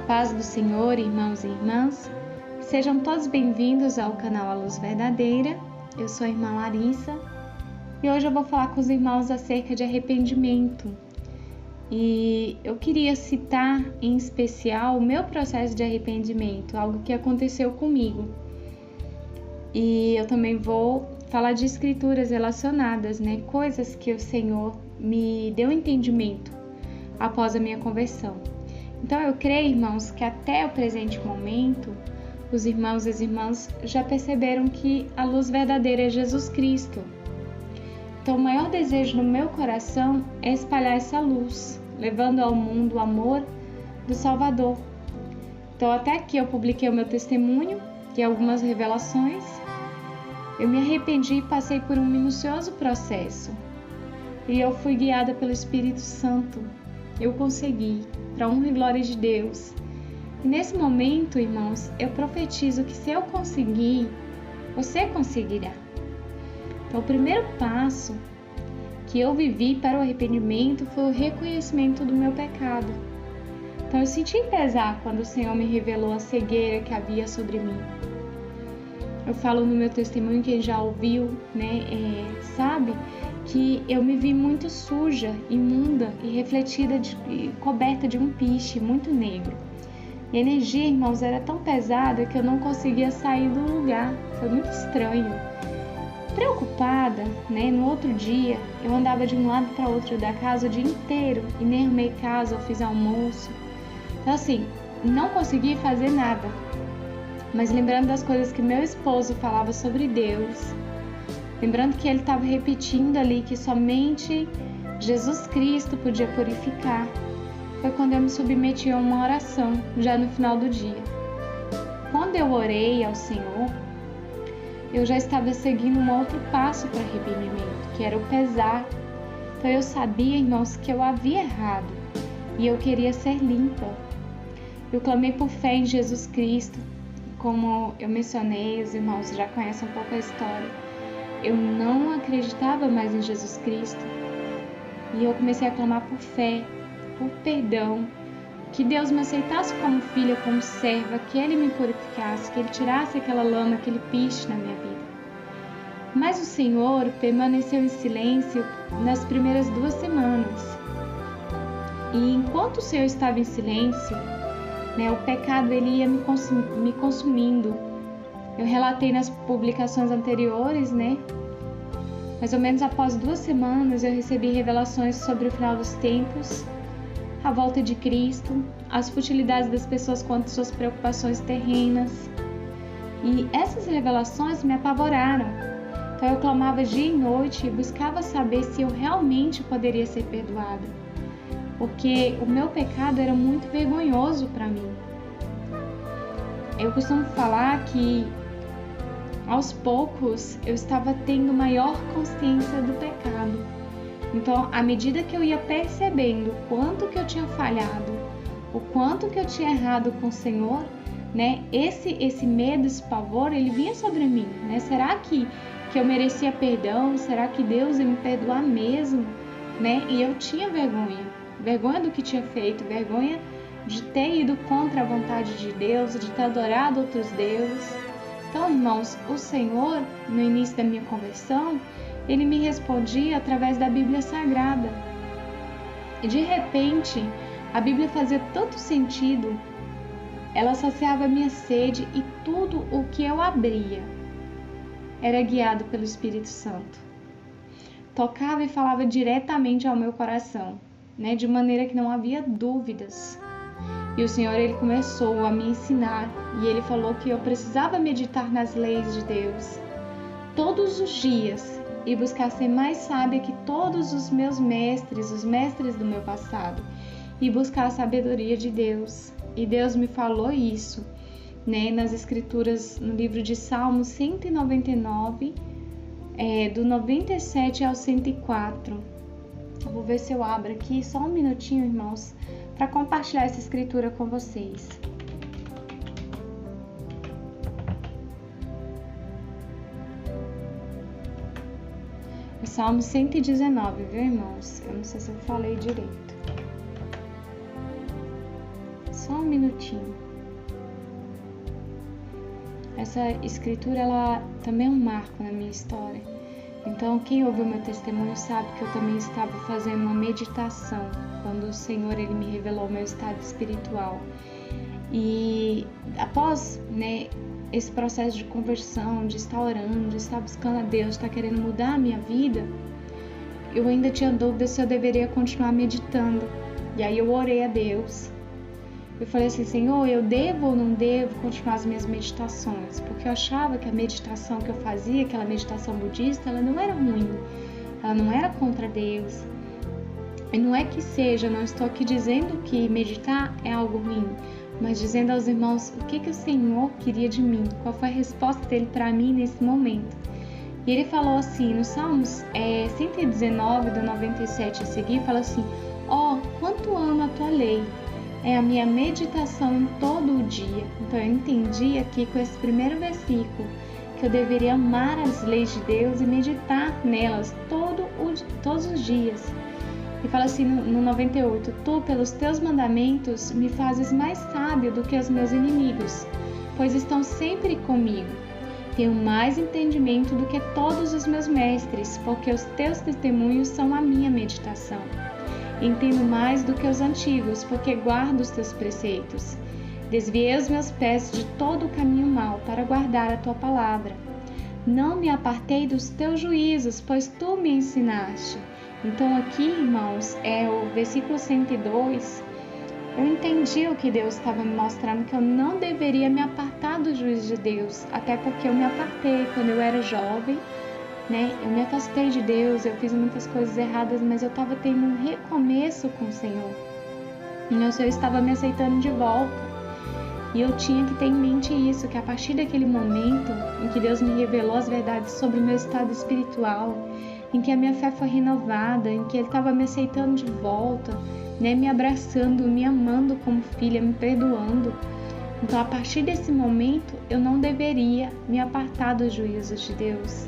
paz do Senhor, irmãos e irmãs, sejam todos bem-vindos ao canal A Luz Verdadeira. Eu sou a irmã Larissa e hoje eu vou falar com os irmãos acerca de arrependimento. E eu queria citar em especial o meu processo de arrependimento, algo que aconteceu comigo. E eu também vou falar de escrituras relacionadas, coisas que o Senhor me deu entendimento após a minha conversão. Então eu creio, irmãos, que até o presente momento, os irmãos e as irmãs já perceberam que a luz verdadeira é Jesus Cristo. Então o maior desejo no meu coração é espalhar essa luz, levando ao mundo o amor do Salvador. Então até aqui eu publiquei o meu testemunho e algumas revelações. Eu me arrependi e passei por um minucioso processo. E eu fui guiada pelo Espírito Santo. Eu consegui, para a honra e glória de Deus. E nesse momento, irmãos, eu profetizo que se eu conseguir, você conseguirá. Então, o primeiro passo que eu vivi para o arrependimento foi o reconhecimento do meu pecado. Então, eu senti pesar quando o Senhor me revelou a cegueira que havia sobre mim. Eu falo no meu testemunho, quem já ouviu, sabe que eu me vi muito suja, imunda e refletida, coberta de um piche muito negro. E a energia, irmãos, era tão pesada que eu não conseguia sair do lugar. Foi muito estranho. Preocupada, no outro dia, eu andava de um lado para outro da casa o dia inteiro e nem arrumei casa ou fiz almoço. Então, assim, não consegui fazer nada. Mas lembrando das coisas que meu esposo falava sobre Deus, lembrando que ele estava repetindo ali que somente Jesus Cristo podia purificar, foi quando eu me submeti a uma oração, já no final do dia. Quando eu orei ao Senhor, eu já estava seguindo um outro passo para arrependimento, que era o pesar. Então eu sabia, irmãos, que eu havia errado e eu queria ser limpa. Eu clamei por fé em Jesus Cristo. Como eu mencionei, os irmãos já conhecem um pouco a história. Eu não acreditava mais em Jesus Cristo. E eu comecei a clamar por fé, por perdão, que Deus me aceitasse como filha, como serva, que Ele me purificasse, que Ele tirasse aquela lama, aquele piche na minha vida. Mas o Senhor permaneceu em silêncio nas primeiras 2 semanas. E enquanto o Senhor estava em silêncio, o pecado ele ia me consumindo. Eu relatei nas publicações anteriores, mais ou menos após 2 semanas eu recebi revelações sobre o final dos tempos, a volta de Cristo, as futilidades das pessoas quanto às suas preocupações terrenas. E essas revelações me apavoraram. Então eu clamava dia e noite e buscava saber se eu realmente poderia ser perdoada. Porque o meu pecado era muito vergonhoso para mim. Eu costumo falar que aos poucos eu estava tendo maior consciência do pecado. Então, à medida que eu ia percebendo o quanto que eu tinha falhado, o quanto que eu tinha errado com o Senhor, esse medo, esse pavor, ele vinha sobre mim, Será que eu merecia perdão? Será que Deus ia me perdoar mesmo? E eu tinha vergonha do que tinha feito, vergonha de ter ido contra a vontade de Deus, de ter adorado outros deuses. Então, irmãos, o Senhor, no início da minha conversão, Ele me respondia através da Bíblia Sagrada. E de repente, a Bíblia fazia tanto sentido, ela saciava a minha sede e tudo o que eu abria era guiado pelo Espírito Santo. Tocava e falava diretamente ao meu coração, de maneira que não havia dúvidas. E o Senhor, Ele começou a me ensinar e Ele falou que eu precisava meditar nas leis de Deus todos os dias e buscar ser mais sábia que todos os meus mestres, os mestres do meu passado, e buscar a sabedoria de Deus. E Deus me falou isso, nas escrituras, no livro de Salmos 199, do 97 ao 104. Eu vou ver se eu abro aqui, só um minutinho, irmãos, para compartilhar essa escritura com vocês. O Salmo 119, viu, irmãos? Eu não sei se eu falei direito. só um minutinho. Essa escritura, ela também é um marco na minha história. Então, quem ouviu meu testemunho sabe que eu também estava fazendo uma meditação quando o Senhor ele me revelou o meu estado espiritual. E após, esse processo de conversão, de estar orando, de estar buscando a Deus, de estar querendo mudar a minha vida, eu ainda tinha dúvida se eu deveria continuar meditando. E aí eu orei a Deus. Eu falei assim, Senhor, eu devo ou não devo continuar as minhas meditações? Porque eu achava que a meditação que eu fazia, aquela meditação budista, ela não era ruim. Ela não era contra Deus. E não é que seja, não estou aqui dizendo que meditar é algo ruim, mas dizendo aos irmãos o que o Senhor queria de mim, qual foi a resposta dele para mim nesse momento. E ele falou assim, no Salmos 119, do 97 a seguir, fala assim, quanto amo a tua lei, é a minha meditação em todo o dia. Então eu entendi aqui com esse primeiro versículo que eu deveria amar as leis de Deus e meditar nelas todos os dias. E fala assim no 98, tu pelos teus mandamentos me fazes mais sábio do que os meus inimigos, pois estão sempre comigo. Tenho mais entendimento do que todos os meus mestres, porque os teus testemunhos são a minha meditação. Entendo mais do que os antigos, porque guardo os teus preceitos. Desviei os meus pés de todo o caminho mau para guardar a tua palavra. Não me apartei dos teus juízos, pois tu me ensinaste. Então aqui, irmãos, é o versículo 102. Eu entendi o que Deus estava me mostrando, que eu não deveria me apartar do juízo de Deus, até porque eu me apartei quando eu era jovem, Eu me afastei de Deus, eu fiz muitas coisas erradas, mas eu estava tendo um recomeço com o Senhor. E o Senhor estava me aceitando de volta. E eu tinha que ter em mente isso, que a partir daquele momento em que Deus me revelou as verdades sobre o meu estado espiritual, em que a minha fé foi renovada, em que Ele estava me aceitando de volta, me abraçando, me amando como filha, me perdoando. Então, a partir desse momento, eu não deveria me apartar dos juízos de Deus,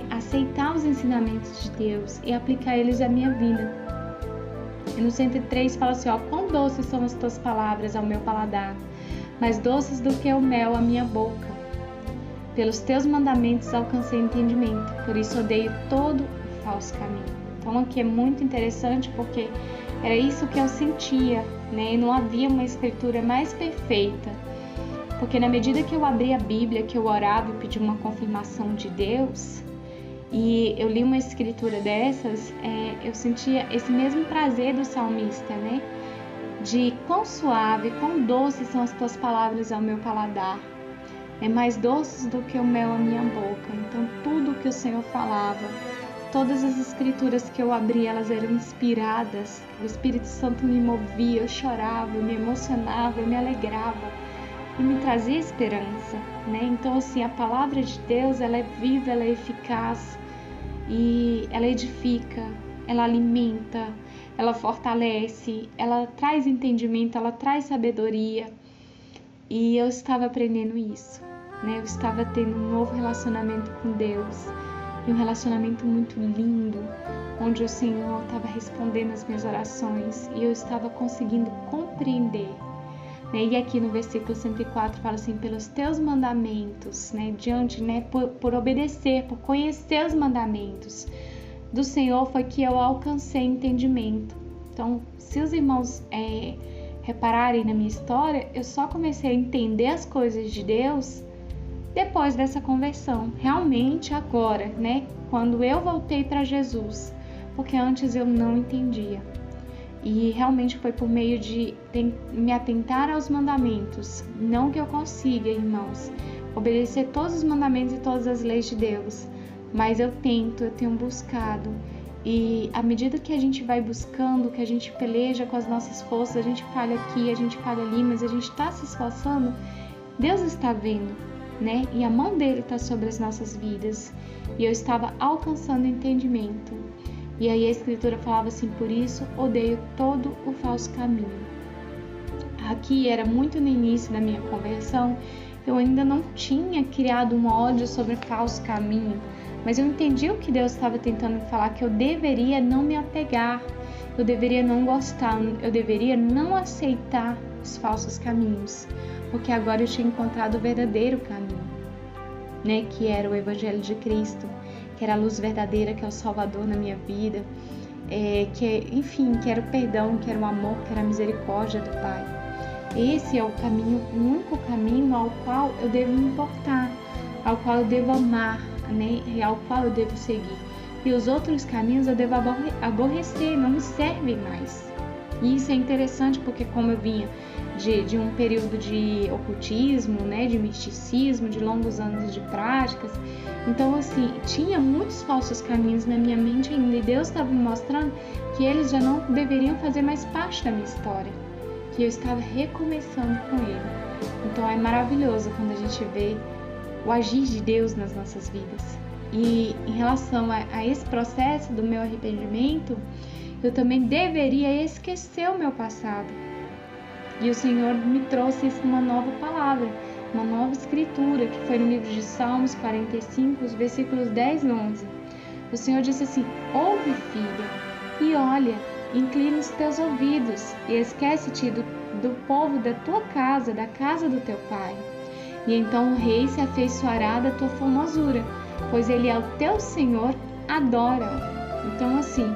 aceitar os ensinamentos de Deus e aplicar eles à minha vida. E no 103 fala assim, quão doces são as tuas palavras ao meu paladar, mais doces do que o mel à minha boca. Pelos teus mandamentos alcancei entendimento, por isso odeio todo o falso caminho. Então aqui é muito interessante porque era isso que eu sentia, E não havia uma escritura mais perfeita. Porque na medida que eu abria a Bíblia, que eu orava e pedia uma confirmação de Deus, e eu li uma escritura dessas, eu sentia esse mesmo prazer do salmista, De quão suave, quão doces são as tuas palavras ao meu paladar. Mais doces do que o mel à minha boca. Então tudo que o Senhor falava, todas as escrituras que eu abri, elas eram inspiradas. O Espírito Santo me movia, eu chorava, eu me emocionava, eu me alegrava e me trazia esperança, Então assim, a palavra de Deus, ela é viva, ela é eficaz e ela edifica, ela alimenta, ela fortalece, ela traz entendimento, ela traz sabedoria. E eu estava aprendendo isso, Eu estava tendo um novo relacionamento com Deus, e um relacionamento muito lindo, onde o Senhor estava respondendo as minhas orações e eu estava conseguindo compreender. E aqui no versículo 104 fala assim, pelos teus mandamentos, por obedecer, por conhecer os mandamentos do Senhor foi que eu alcancei entendimento. Então, se os irmãos repararem na minha história, eu só comecei a entender as coisas de Deus depois dessa conversão, realmente agora, quando eu voltei para Jesus, porque antes eu não entendia. E realmente foi por meio de me atentar aos mandamentos, não que eu consiga, irmãos, obedecer todos os mandamentos e todas as leis de Deus, mas eu tenho buscado. E à medida que a gente vai buscando, que a gente peleja com as nossas forças, a gente falha aqui, a gente falha ali, mas a gente está se esforçando, Deus está vendo, E a mão dele está sobre as nossas vidas. E eu estava alcançando entendimento. E aí a Escritura falava assim, por isso odeio todo o falso caminho. Aqui era muito no início da minha conversão, eu ainda não tinha criado um ódio sobre o falso caminho, mas eu entendi o que Deus estava tentando me falar, que eu deveria não me apegar, eu deveria não gostar, eu deveria não aceitar os falsos caminhos, porque agora eu tinha encontrado o verdadeiro caminho, né? Que era o Evangelho de Cristo, que era a luz verdadeira, que é o Salvador na minha vida, que era o perdão, que era o amor, que era a misericórdia do Pai. Esse é o caminho, o único caminho ao qual eu devo me importar, ao qual eu devo amar, né? E ao qual eu devo seguir. E os outros caminhos eu devo aborrecer, não me servem mais. E isso é interessante porque como eu vinha de um período de ocultismo, né, de misticismo, de longos anos de práticas, então assim, tinha muitos falsos caminhos na minha mente ainda, e Deus estava me mostrando que eles já não deveriam fazer mais parte da minha história, que eu estava recomeçando com Ele. Então é maravilhoso quando a gente vê o agir de Deus nas nossas vidas. E em relação a esse processo do meu arrependimento, eu também deveria esquecer o meu passado. E o Senhor me trouxe uma nova palavra, uma nova escritura, que foi no livro de Salmos 45, os versículos 10 e 11. O Senhor disse assim: ouve, filha, e olha, inclina os teus ouvidos, e esquece-te do povo da tua casa, da casa do teu pai. E então o rei se afeiçoará da tua formosura, pois ele é o teu Senhor, adora-o. Então assim,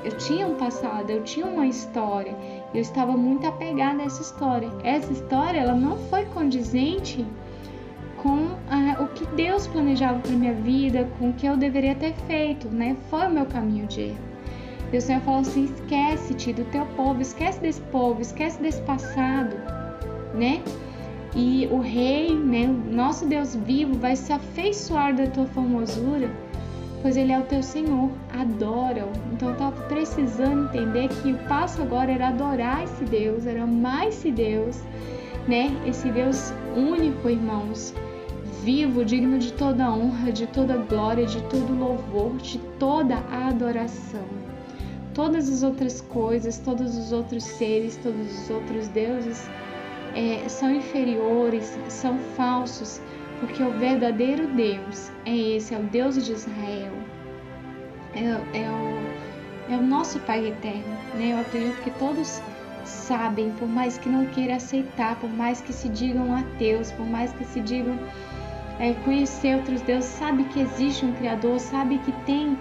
eu tinha um passado, eu tinha uma história, eu estava muito apegada a essa história. Essa história, ela não foi condizente com o que Deus planejava para minha vida, com o que eu deveria ter feito, né? Foi o meu caminho de erro. E o Senhor falou assim: esquece-te do teu povo, esquece desse passado, né? E o rei, né, o nosso Deus vivo, vai se afeiçoar da tua formosura, pois ele é o teu Senhor, adora-o. Então eu estava precisando entender que o passo agora era adorar esse Deus, era amar esse Deus, né? Esse Deus único, irmãos, vivo, digno de toda honra, de toda glória, de todo louvor, de toda a adoração. Todas as outras coisas, todos os outros seres, todos os outros deuses são inferiores, são falsos, porque o verdadeiro Deus é esse, é o Deus de Israel, é o nosso Pai eterno, né? Eu acredito que todos sabem, por mais que não queiram aceitar, por mais que se digam ateus, por mais que se digam conhecer outros deuses, sabe que existe um Criador, sabe que tem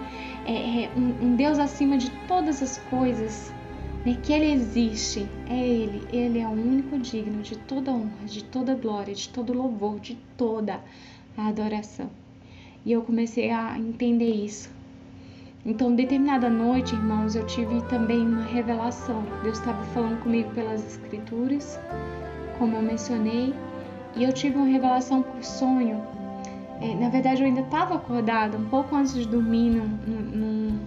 um Deus acima de todas as coisas, né? Que Ele existe, Ele é o único digno de toda honra, de toda glória, de todo louvor, de toda a adoração. E eu comecei a entender isso. Então, determinada noite, irmãos, eu tive também uma revelação. Deus estava falando comigo pelas Escrituras, como eu mencionei, e eu tive uma revelação por sonho. Na verdade, eu ainda estava acordada, um pouco antes de dormir, num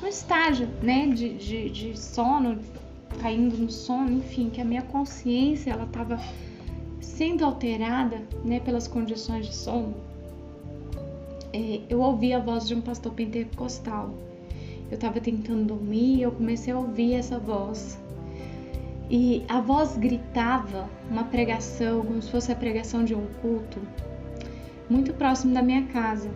estágio, né, de sono, caindo no sono, enfim, que a minha consciência ela estava sendo alterada, né, pelas condições de sono. Eu ouvi a voz de um pastor pentecostal. Eu estava tentando dormir e eu comecei a ouvir essa voz. E a voz gritava uma pregação, como se fosse a pregação de um culto, muito próximo da minha casa.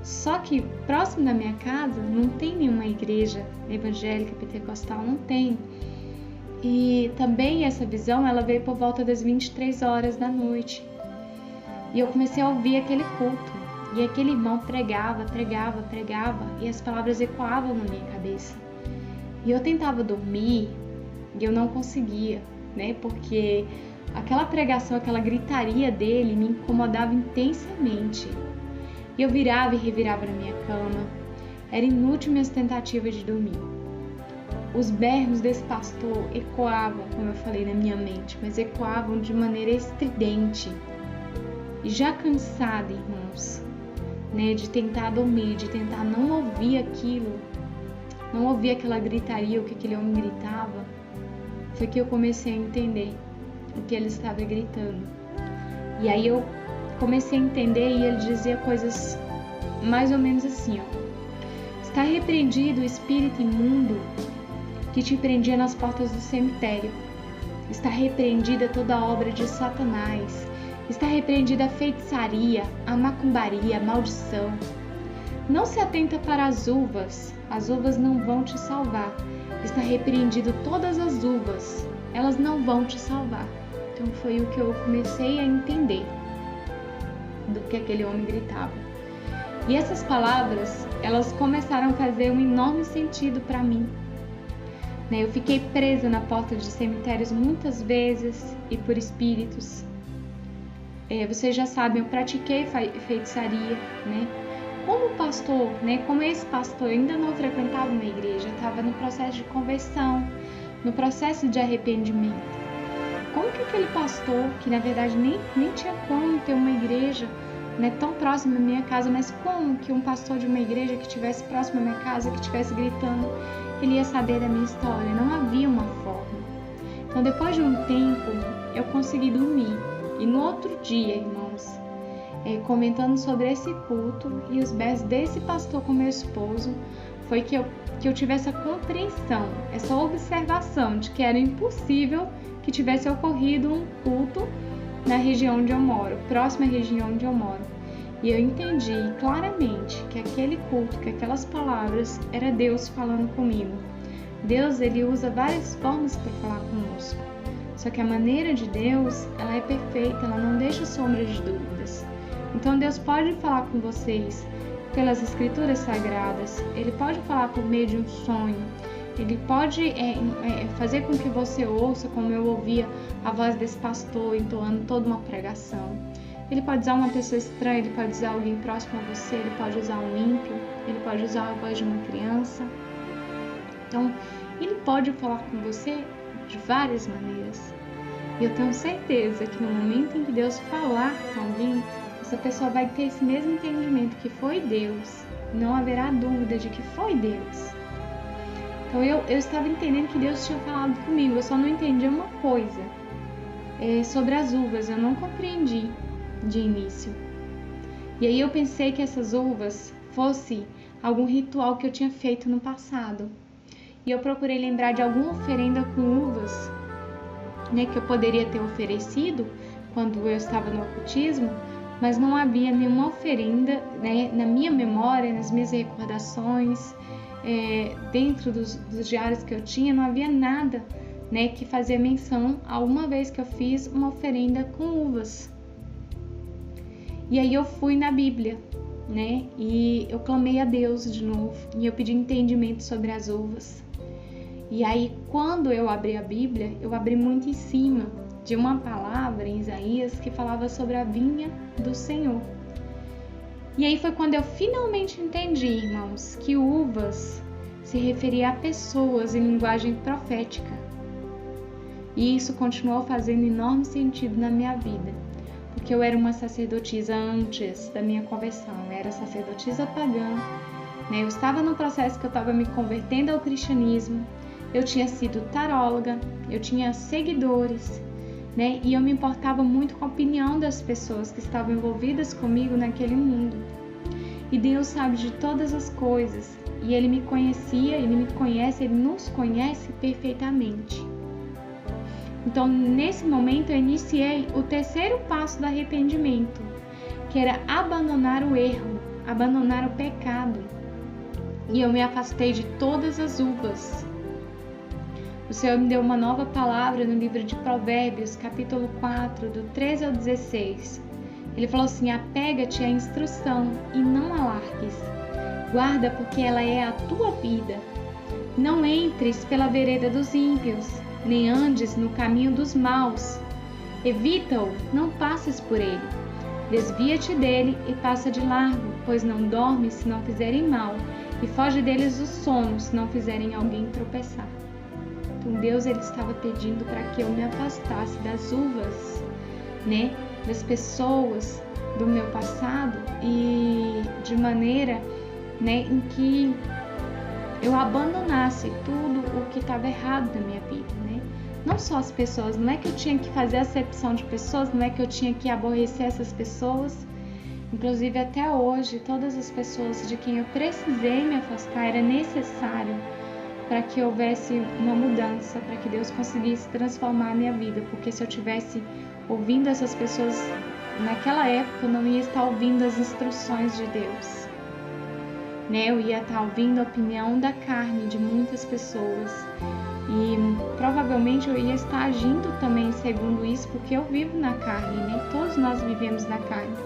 Só que próximo da minha casa não tem nenhuma igreja evangélica pentecostal, não tem. E também essa visão ela veio por volta das 23 horas da noite. E eu comecei a ouvir aquele culto. E aquele irmão pregava, e as palavras ecoavam na minha cabeça. E eu tentava dormir e eu não conseguia, né? Porque aquela pregação, aquela gritaria dele me incomodava intensamente. E eu virava e revirava na minha cama. Era inútil minhas tentativas de dormir. Os berros desse pastor ecoavam, como eu falei, na minha mente, mas ecoavam de maneira estridente. E já cansada, irmãos, né, de tentar dormir, de tentar não ouvir aquilo, não ouvir aquela gritaria, o que aquele homem gritava, foi que eu comecei a entender o que ele estava gritando. E aí eu comecei a entender e ele dizia coisas mais ou menos assim, ó: está repreendido o espírito imundo que te prendia nas portas do cemitério. Está repreendida toda a obra de Satanás. Está repreendida a feitiçaria, a macumbaria, a maldição. Não se atenta para as uvas não vão te salvar. Está repreendido todas as uvas, elas não vão te salvar. Então foi o que eu comecei a entender do que aquele homem gritava. E essas palavras, elas começaram a fazer um enorme sentido para mim. Eu fiquei presa na porta de cemitérios muitas vezes e por espíritos. Vocês já sabem, eu pratiquei feitiçaria, né? Como pastor, né? Como esse pastor, eu ainda não frequentava uma igreja, estava no processo de conversão, no processo de arrependimento. Como que aquele pastor, que na verdade nem tinha como ter uma igreja, né, tão próximo da minha casa, mas como que um pastor de uma igreja que estivesse próximo da minha casa, que estivesse gritando, ele ia saber da minha história? Não havia uma forma. Então, depois de um tempo, eu consegui dormir. E no outro dia, irmãos, comentando sobre esse culto e os berros desse pastor com meu esposo, foi que eu tive essa compreensão, essa observação de que era impossível que tivesse ocorrido um culto na região onde eu moro, próxima à região onde eu moro. E eu entendi claramente que aquele culto, que aquelas palavras, era Deus falando comigo. Deus, ele usa várias formas para falar conosco. Só que a maneira de Deus, ela é perfeita, ela não deixa sombras de dúvidas. Então Deus pode falar com vocês pelas escrituras sagradas, ele pode falar por meio de um sonho, ele pode fazer com que você ouça, como eu ouvia a voz desse pastor entoando toda uma pregação. Ele pode usar uma pessoa estranha, ele pode usar alguém próximo a você, ele pode usar um ímpio, ele pode usar a voz de uma criança. Então, ele pode falar com você de várias maneiras. E eu tenho certeza que no momento em que Deus falar com alguém, essa pessoa vai ter esse mesmo entendimento que foi Deus. Não haverá dúvida de que foi Deus. Então eu estava entendendo que Deus tinha falado comigo, eu só não entendia uma coisa. Sobre as uvas, eu não compreendi de início. E aí eu pensei que essas uvas fosse algum ritual que eu tinha feito no passado. E eu procurei lembrar de alguma oferenda com uvas, né, que eu poderia ter oferecido quando eu estava no ocultismo, mas não havia nenhuma oferenda, né, na minha memória, nas minhas recordações, dentro dos diários que eu tinha, não havia nada, né, que fazia menção a uma vez que eu fiz uma oferenda com uvas. E aí eu fui na Bíblia, né, e eu clamei a Deus de novo, e eu pedi entendimento sobre as uvas. E aí, quando eu abri a Bíblia, eu abri muito em cima de uma palavra em Isaías que falava sobre a vinha do Senhor. E aí foi quando eu finalmente entendi, irmãos, que uvas se referia a pessoas em linguagem profética. E isso continuou fazendo enorme sentido na minha vida, porque eu era uma sacerdotisa antes da minha conversão, eu era sacerdotisa pagã, né? Eu estava no processo que eu estava me convertendo ao cristianismo, eu tinha sido taróloga, eu tinha seguidores, né? E eu me importava muito com a opinião das pessoas que estavam envolvidas comigo naquele mundo. E Deus sabe de todas as coisas, e Ele me conhecia, Ele me conhece, Ele nos conhece perfeitamente. Então, nesse momento, eu iniciei o terceiro passo do arrependimento, que era abandonar o erro, abandonar o pecado. E eu me afastei de todas as uvas. O Senhor me deu uma nova palavra no livro de Provérbios, capítulo 4, do 13 ao 16. Ele falou assim: apega-te à instrução e não alargues. Guarda, porque ela é a tua vida. Não entres pela vereda dos ímpios, nem andes no caminho dos maus. Evita-o, não passes por ele. Desvia-te dele e passa de largo, pois não dormes se não fizerem mal, e foge deles o sono se não fizerem alguém tropeçar. Então Deus, ele estava pedindo para que eu me afastasse das uvas, né, das pessoas do meu passado, e de maneira, né, em que eu abandonasse tudo o que estava errado na minha vida, né? Não só as pessoas, não é que eu tinha que fazer acepção de pessoas, não é que eu tinha que aborrecer essas pessoas. Inclusive até hoje, todas as pessoas de quem eu precisei me afastar era necessário para que houvesse uma mudança, para que Deus conseguisse transformar a minha vida, porque se eu tivesse ouvindo essas pessoas naquela época, eu não ia estar ouvindo as instruções de Deus. né? Eu ia estar ouvindo a opinião da carne de muitas pessoas e provavelmente eu ia estar agindo também segundo isso, porque eu vivo na carne, né? Todos nós vivemos na carne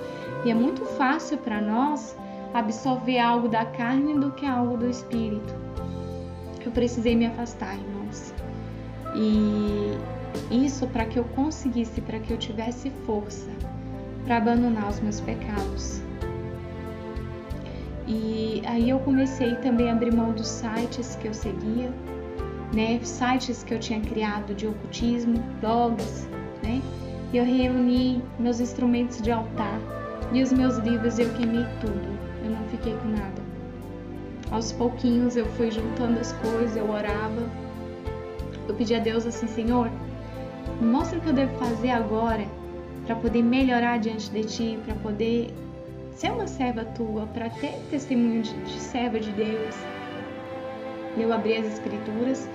e é muito fácil para nós absorver algo da carne do que algo do espírito. Eu precisei me afastar, irmãos, e isso para que eu conseguisse, para que eu tivesse força para abandonar os meus pecados. E aí eu comecei também a abrir mão dos sites que eu seguia, né? Sites que eu tinha criado de ocultismo, blogs, né? E eu reuni meus instrumentos de altar e os meus livros, eu queimei tudo. Eu não fiquei com nada. Aos pouquinhos eu fui juntando as coisas, eu orava. Eu pedi a Deus assim: Senhor, me mostra o que eu devo fazer agora para poder melhorar diante de Ti, para poder ser uma serva Tua, para ter testemunho de serva de Deus. Eu abri as Escrituras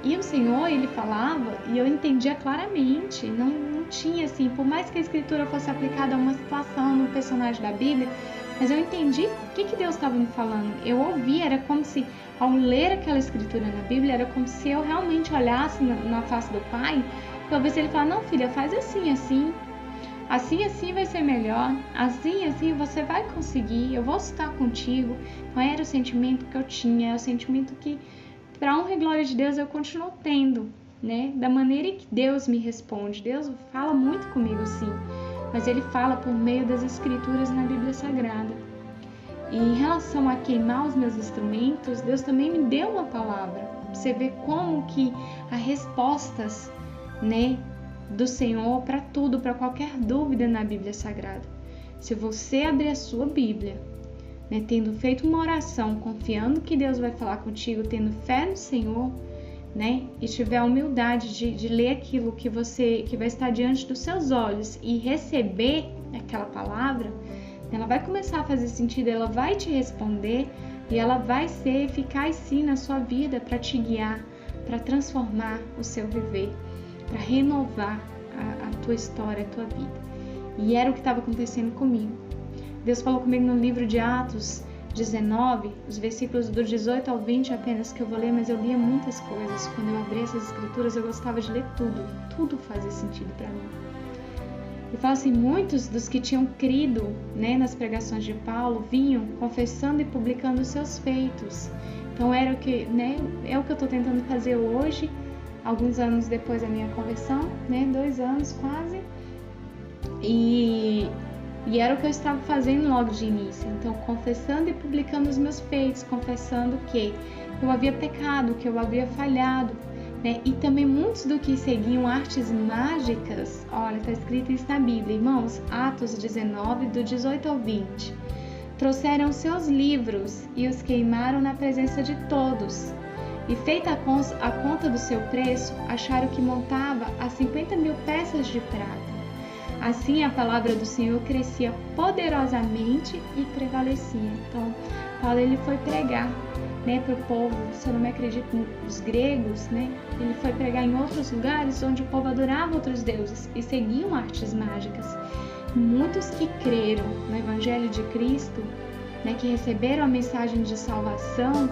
e o Senhor, Ele falava e eu entendia claramente. Não tinha assim, por mais que a Escritura fosse aplicada a uma situação, num personagem da Bíblia, mas eu entendi o que Deus estava me falando. Eu ouvi, era como se, ao ler aquela Escritura na Bíblia, era como se eu realmente olhasse na face do Pai, para ver se Ele falava: não, filha, faz assim, assim. Assim vai ser melhor, assim você vai conseguir, eu vou estar contigo. Então era o sentimento que eu tinha, é o sentimento que, para honra e glória de Deus, eu continuo tendo, né? Da maneira que Deus me responde. Deus fala muito comigo, sim, mas Ele fala por meio das Escrituras na Bíblia Sagrada. E em relação a queimar os meus instrumentos, Deus também me deu uma palavra. Você vê como que há respostas, né, do Senhor para tudo, para qualquer dúvida na Bíblia Sagrada. Se você abrir a sua Bíblia, né, tendo feito uma oração, confiando que Deus vai falar contigo, tendo fé no Senhor, né, e tiver a humildade de ler aquilo que vai estar diante dos seus olhos e receber aquela palavra, ela vai começar a fazer sentido, ela vai te responder e ela vai ser eficaz sim na sua vida para te guiar, para transformar o seu viver, para renovar a tua história, a tua vida. E era o que estava acontecendo comigo. Deus falou comigo no livro de Atos 19, os versículos do 18 ao 20 apenas que eu vou ler, mas eu lia muitas coisas. Quando eu abri essas escrituras, eu gostava de ler tudo fazia sentido para mim. E fala assim: muitos dos que tinham crido, né, nas pregações de Paulo vinham confessando e publicando os seus feitos. Então era o que, né, é o que eu estou tentando fazer hoje, alguns anos depois da minha conversão, né, 2 anos quase, e era o que eu estava fazendo logo de início. Então, confessando e publicando os meus feitos, confessando que eu havia pecado, que eu havia falhado, né? E também muitos do que seguiam artes mágicas, olha, está escrito isso na Bíblia, irmãos, Atos 19, do 18 ao 20, trouxeram seus livros e os queimaram na presença de todos. E feita a conta do seu preço, acharam que montava a 50.000 peças de prata. Assim a palavra do Senhor crescia poderosamente e prevalecia. Então, Paulo ele foi pregar, né, para o povo, se eu não me acredito, os gregos, né? Ele foi pregar em outros lugares onde o povo adorava outros deuses e seguiam artes mágicas. Muitos que creram no Evangelho de Cristo, né, que receberam a mensagem de salvação,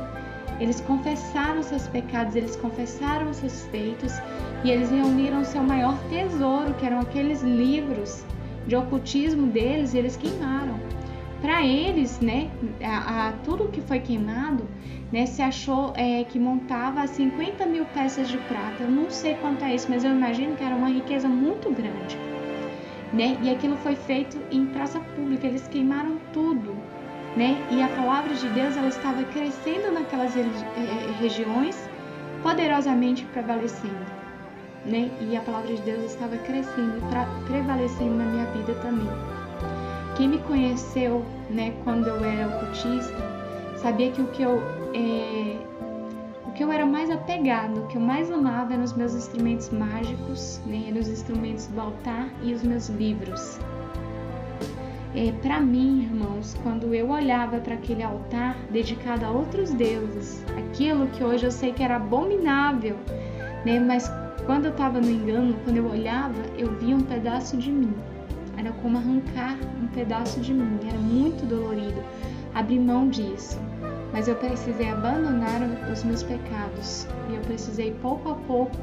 eles confessaram seus pecados, eles confessaram seus feitos e eles reuniram seu maior tesouro, que eram aqueles livros de ocultismo deles, e eles queimaram. Para eles, né, tudo que foi queimado, né, se achou que montava 50.000 peças de prata. Eu não sei quanto é isso, mas eu imagino que era uma riqueza muito grande, né? E aquilo foi feito em praça pública, eles queimaram tudo, né? E a palavra de Deus ela estava crescendo naquelas regiões, poderosamente prevalecendo, né? E a palavra de Deus estava crescendo e prevalecendo na minha vida também. Quem me conheceu, né, quando eu era ocultista, sabia que o que eu era mais apegado, o que eu mais amava eram os meus instrumentos mágicos, né, eram os instrumentos do altar e os meus livros. Para mim, irmãos, quando eu olhava para aquele altar dedicado a outros deuses, aquilo que hoje eu sei que era abominável, né, mas quando eu estava no engano, quando eu olhava, eu via um pedaço de mim. Era como arrancar um pedaço de mim, era muito dolorido abrir mão disso. mas eu precisei abandonar os meus pecados e eu precisei pouco a pouco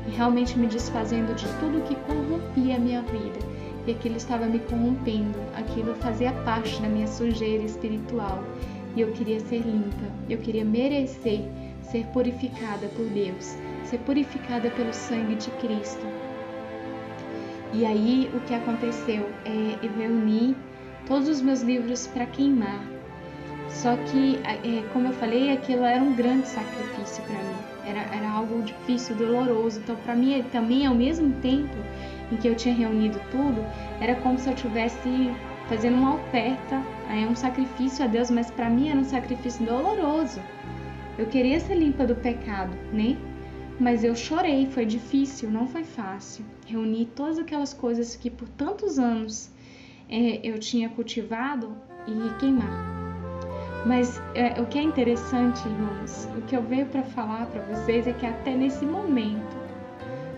e realmente me desfazendo de tudo que corrompia a minha vida, e aquilo estava me corrompendo, aquilo fazia parte da minha sujeira espiritual, e eu queria ser limpa, eu queria merecer ser purificada por Deus, ser purificada pelo sangue de Cristo. E aí o que aconteceu é eu reuni todos os meus livros para queimar. Só que, como eu falei, aquilo era um grande sacrifício para mim. Era algo difícil, doloroso. Então, para mim também, ao mesmo tempo em que eu tinha reunido tudo, era como se eu estivesse fazendo uma oferta, um sacrifício a Deus, mas para mim era um sacrifício doloroso. Eu queria ser limpa do pecado, né? Mas eu chorei, foi difícil, não foi fácil. Reuni todas aquelas coisas que por tantos anos eu tinha cultivado e queimar. Mas o que é interessante, irmãos, o que eu venho para falar para vocês é que até nesse momento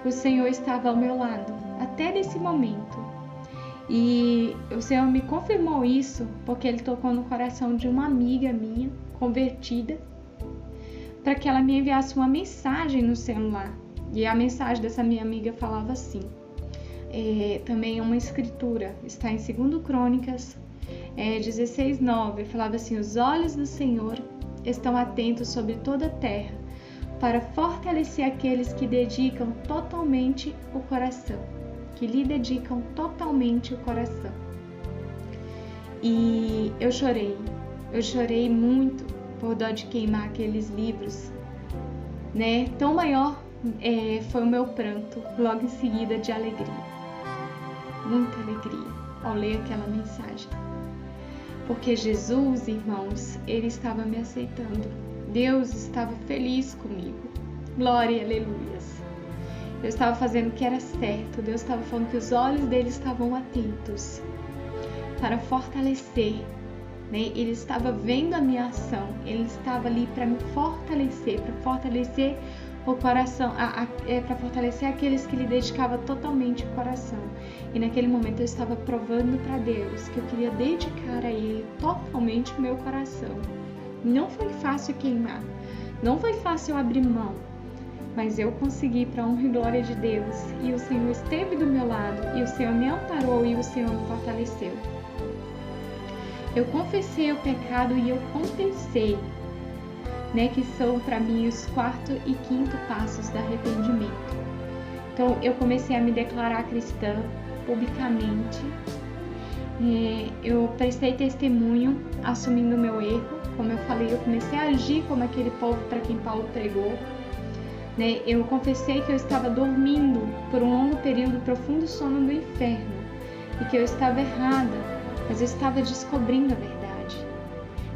o Senhor estava ao meu lado, até nesse momento. E o Senhor me confirmou isso porque Ele tocou no coração de uma amiga minha, convertida, para que ela me enviasse uma mensagem no celular. E a mensagem dessa minha amiga falava assim, também uma escritura, está em 2 Crônicas 16:9, falava assim: os olhos do Senhor estão atentos sobre toda a terra, para fortalecer aqueles que dedicam totalmente o coração, que lhe dedicam totalmente o coração. E eu chorei muito por dó de queimar aqueles livros, né? Tão maior foi o meu pranto, logo em seguida, de alegria, muita alegria ao ler aquela mensagem. Porque Jesus, irmãos, Ele estava me aceitando. Deus estava feliz comigo. Glória e aleluias. Eu estava fazendo o que era certo. Deus estava falando que os olhos dele estavam atentos para fortalecer, né? Ele estava vendo a minha ação. Ele estava ali para me fortalecer, para fortalecer o coração, para fortalecer aqueles que lhe dedicavam totalmente o coração. E naquele momento eu estava provando para Deus que eu queria dedicar a Ele totalmente o meu coração. Não foi fácil queimar, não foi fácil abrir mão, mas eu consegui, para a honra e glória de Deus, e o Senhor esteve do meu lado, e o Senhor me amparou e o Senhor me fortaleceu. Eu confessei o pecado e eu compensei, né, que são para mim os 4º e 5º passos do arrependimento. Então eu comecei a me declarar cristã publicamente, eu prestei testemunho assumindo o meu erro. Como eu falei, eu comecei a agir como aquele povo para quem Paulo pregou, né? Eu confessei que eu estava dormindo por um longo período, profundo sono do inferno, e que eu estava errada, mas eu estava descobrindo a verdade.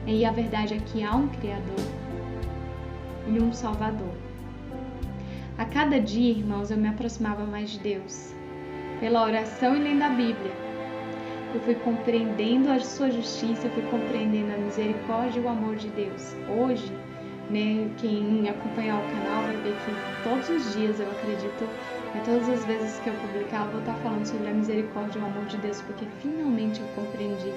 E a verdade é que há um Criador e um Salvador. A cada dia, irmãos, eu me aproximava mais de Deus, pela oração e lendo a Bíblia. Eu fui compreendendo a sua justiça, eu fui compreendendo a misericórdia e o amor de Deus. Hoje, né, quem acompanhar o canal vai ver que todos os dias, eu acredito, todas as vezes que eu publicar, eu vou estar falando sobre a misericórdia e o amor de Deus, porque finalmente eu compreendi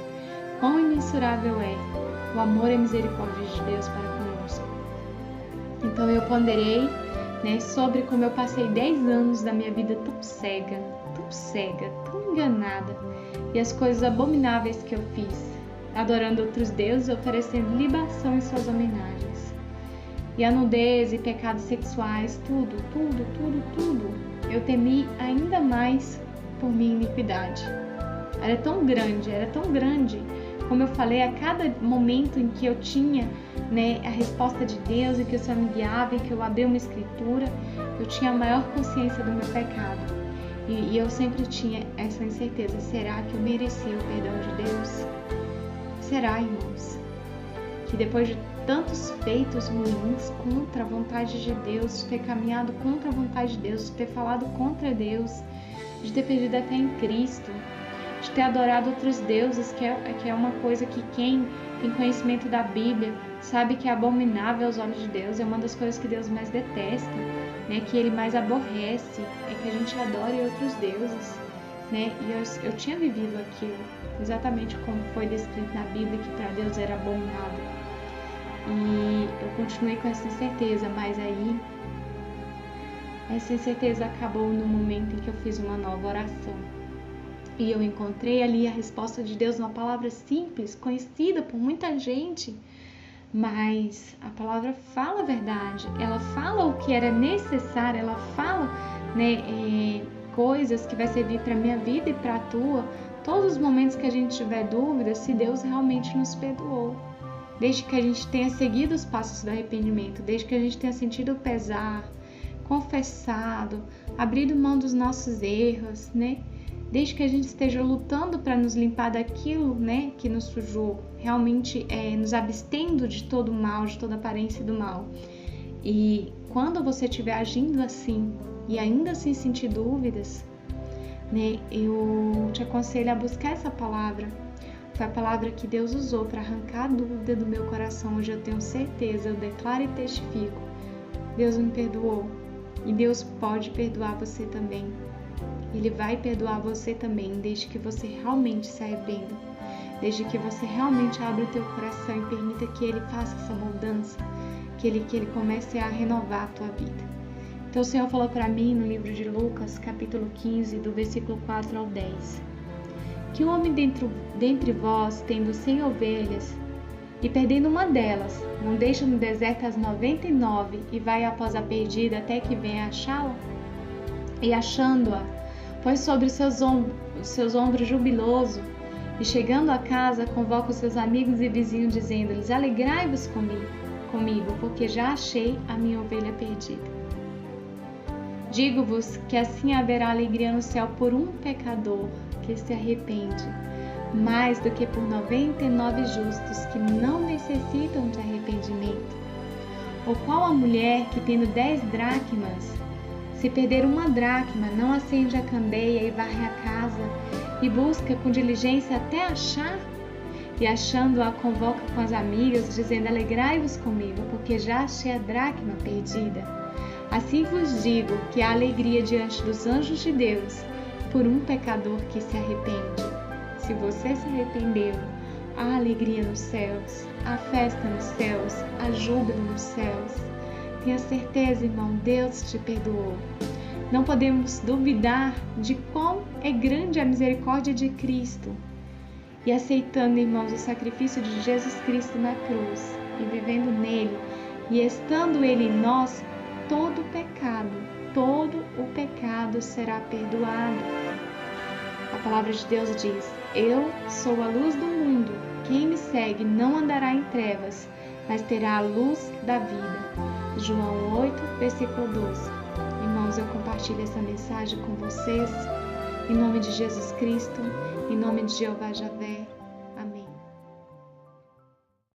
quão imensurável é o amor e a misericórdia de Deus para conosco. Então eu ponderei, né, sobre como eu passei 10 anos da minha vida tão cega, tão enganada, e as coisas abomináveis que eu fiz, adorando outros deuses, oferecendo libação em suas homenagens, e a nudez e pecados sexuais, tudo. Eu temi ainda mais por minha iniquidade. Era tão grande, como eu falei, a cada momento em que eu tinha, né, a resposta de Deus, e que o Senhor me guiava, e que eu abri uma escritura, eu tinha a maior consciência do meu pecado. E eu sempre tinha essa incerteza: será que eu merecia o perdão de Deus? Será, irmãos, que depois de tantos feitos ruins contra a vontade de Deus, de ter caminhado contra a vontade de Deus, de ter falado contra Deus, de ter perdido a fé em Cristo, de ter adorado outros deuses, que é uma coisa que quem tem conhecimento da Bíblia sabe que é abominável aos olhos de Deus, é uma das coisas que Deus mais detesta, né, que Ele mais aborrece, é que a gente adore outros deuses, né? E eu tinha vivido aquilo, exatamente como foi descrito na Bíblia, que para Deus era abominável. E eu continuei com essa incerteza, mas aí essa incerteza acabou no momento em que eu fiz uma nova oração. E eu encontrei ali a resposta de Deus, uma palavra simples, conhecida por muita gente, mas a palavra fala a verdade, ela fala o que era necessário, ela fala, coisas que vai servir para a minha vida e para a tua, todos os momentos que a gente tiver dúvida se Deus realmente nos perdoou, desde que a gente tenha seguido os passos do arrependimento, desde que a gente tenha sentido o pesar, confessado, abrido mão dos nossos erros, desde que a gente esteja lutando para nos limpar daquilo, que nos sujou, realmente nos abstendo de todo o mal, de toda aparência do mal. E quando você estiver agindo assim e ainda assim sentir dúvidas, eu te aconselho a buscar essa palavra. Foi a palavra que Deus usou para arrancar a dúvida do meu coração. Hoje eu tenho certeza, eu declaro e testifico. Deus me perdoou e Deus pode perdoar você também. Ele vai perdoar você também, desde que você realmente se arrependa, desde que você realmente abra o teu coração e permita que Ele faça essa mudança, que Ele comece a renovar a tua vida. Então o Senhor falou para mim no livro de Lucas, capítulo 15, do versículo 4 ao 10, que o homem dentre vós, tendo 100 ovelhas, e perdendo uma delas, não deixa no deserto as 99 e vai após a perdida até que venha achá-la? E achando-a, põe sobre os seus ombros jubiloso, e chegando a casa, convoca os seus amigos e vizinhos, dizendo-lhes: alegrai-vos comigo, porque já achei a minha ovelha perdida. Digo-vos que assim haverá alegria no céu por um pecador que se arrepende, mais do que por 99 justos que não necessitam de arrependimento. Ou qual a mulher que, tendo 10 dracmas, se perder uma dracma, não acende a candeia e varre a casa e busca com diligência até achar? E achando-a, convoca com as amigas, dizendo: alegrai-vos comigo, porque já achei a dracma perdida. Assim vos digo que há alegria diante dos anjos de Deus por um pecador que se arrepende. Se você se arrependeu, há alegria nos céus, há festa nos céus, há júbilo nos céus. Tenha certeza, irmão, Deus te perdoou. Não podemos duvidar de quão é grande a misericórdia de Cristo. E aceitando, irmãos, o sacrifício de Jesus Cristo na cruz e vivendo nele e estando ele em nós, todo o pecado será perdoado. A palavra de Deus diz: eu sou a luz do mundo. Quem me segue não andará em trevas, mas terá a luz da vida. João 8, versículo 12. Irmãos, eu compartilho essa mensagem com vocês, em nome de Jesus Cristo, em nome de Jeová Javé.